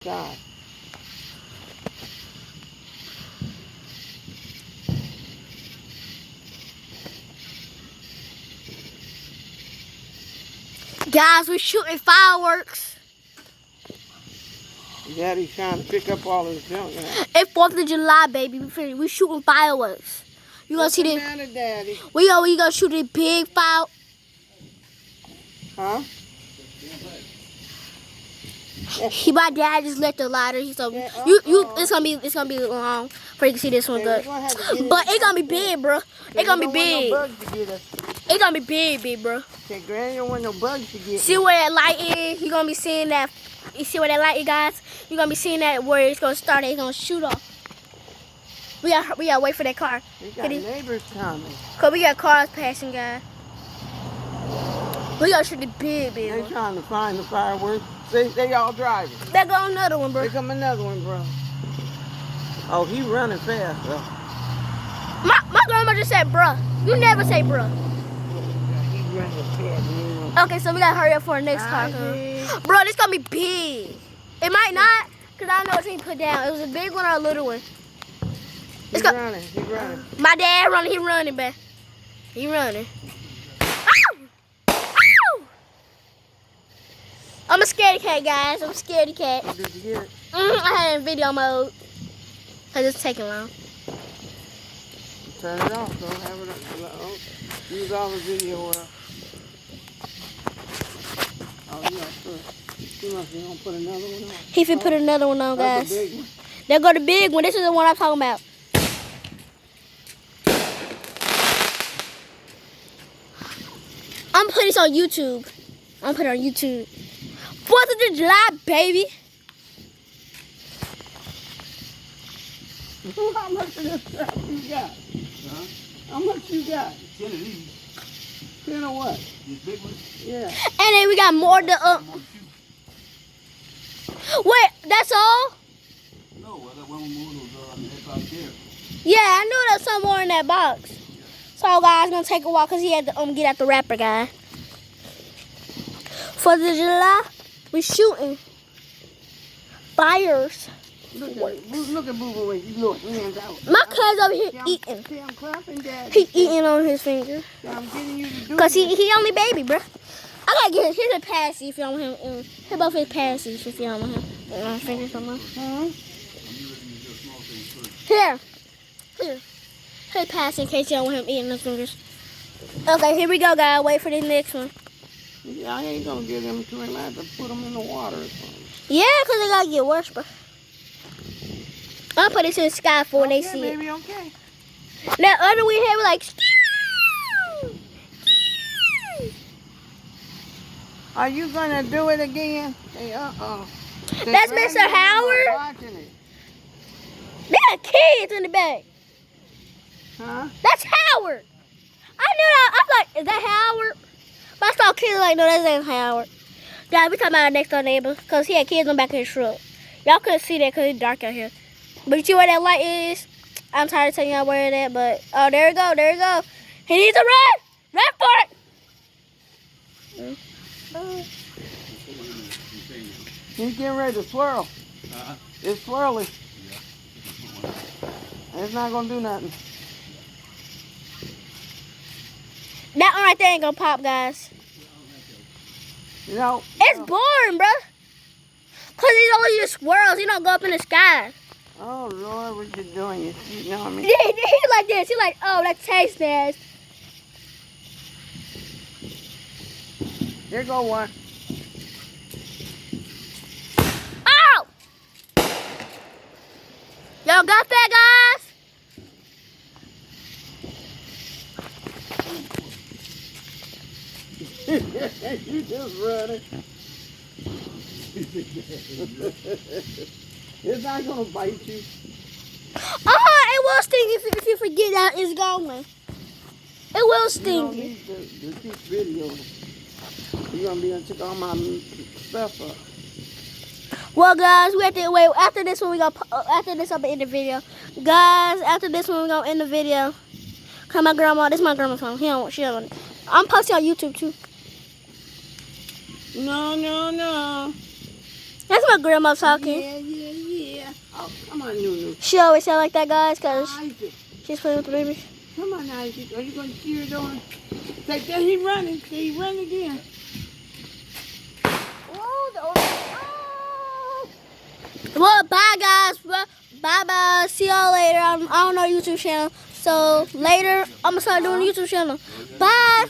God. Guys, we're shooting fireworks. Daddy's trying to pick up all his junk now. It's 4th of July, baby. We shooting fireworks. You gonna see this? Daddy? We gonna shoot a big fire. Huh? My dad just left the lighter. So Yeah, it's gonna be long for you to see this one good. But it's gonna be big, bro. It's gonna be big. It's gonna be big, bro. Okay, Granny don't want no bugs to get. See where that light is? You gonna be seeing that. You see where that light is, guys? You gonna be seeing that where it's gonna start. It's gonna shoot off. We gotta wait for that car. We got neighbors coming. Cause we got cars passing, guys. We gotta shoot the big They one. trying to find the fireworks. They all driving. There go another one, bro. Here come another one, bro. Oh, he running fast, though. My grandma just said, bruh. You never say bruh. He running fast. Okay, so we gotta hurry up for the next car. Bro, this gonna be big. It might not, cause I don't know what you put down. It was a big one or a little one. He's running. He's running. My dad running. He running, man. He running. Ow! Ow! I'm a scaredy cat, guys. I'm a scaredy cat. Did you get it? I had it in video mode. Cause it's taking long. Turn it off, though. Have it up. Use all the video. Oh, yeah, sure. He must be gonna put another one on. He finna put another one on, That's guys. a big one. There go the big one. This is the one I'm talking about. I'm putting this on YouTube. I'm putting it on YouTube. 4th of July, baby. How much of this stuff you got? Huh? How much you got? 10 of these. 10 of what? These big ones. Yeah. And then we got more to Wait, that's all? No, I got one more of those that's out there. Yeah, I knew there was some more in that box. So guys, gonna take a walk because he had to get out the wrapper, guy. 4th of July, we shooting fires. Look at Boo Boo when you look hands out. My cousin over here eating. See, I'm clapping, Daddy. He eating on his finger. I'm getting you to do Cause he only baby, bruh. I gotta get here's a passy if you don't want him. Here both his passes if you don't want him. On his finger somewhere. Here. Here's passy in case you don't want him eating his fingers. Okay, here we go, guys. Wait for the next one. Yeah, I ain't gonna give them to him. I have to put them in the water or something. Yeah, cause they gotta get worse, bruh. I'll put it to the sky for when they see baby, it. okay. That other we had, we like. Are you gonna do it again? Hey, That's Mr. Howard. Watching it. They got kids in the back. Huh? That's Howard. I knew that. I was like, is that Howard? But I saw kids like, no, that ain't Howard. Yeah, we talking about our next door neighbor because he had kids on the back of his truck. Y'all couldn't see that because it's dark out here. But you see where that light is? I'm tired of telling y'all where it is, but oh, there you go, there you go. He needs to run. Run for it. He's getting ready to swirl. It's swirling. It's not gonna do nothing. That one right there ain't gonna pop, guys. You know. It's boring, bruh. Cause he's always just swirls. He don't go up in the sky. Oh Lord, what you doing? You're cheating on me. Yeah, he's like this. He's like, oh, that tastes nasty. Here go one. Ow! Y'all got that, guys? You just running. It's not gonna bite you. It will sting if you forget that it's going. It will You sting don't you. need to keep videoing. You're gonna be able to take all my stuff up. Well, guys, we have to wait. After this one, after this, I'll end the video. Guys, after this one, we're gonna end the video. Cause my grandma, this is my grandma's phone. She don't. I'm posting on YouTube too. No. That's my grandma talking. Yeah. Oh, come on, Nunu. She always sound like that, guys, because Isaac, she's playing with the baby. come on, Isaac. Are you going to cheer it on? Like that, he running. See, he running again. Well, bye, guys. Well, bye-bye. See y'all later. I don't know YouTube channel. So, later, I'm going to start doing a YouTube channel. Bye.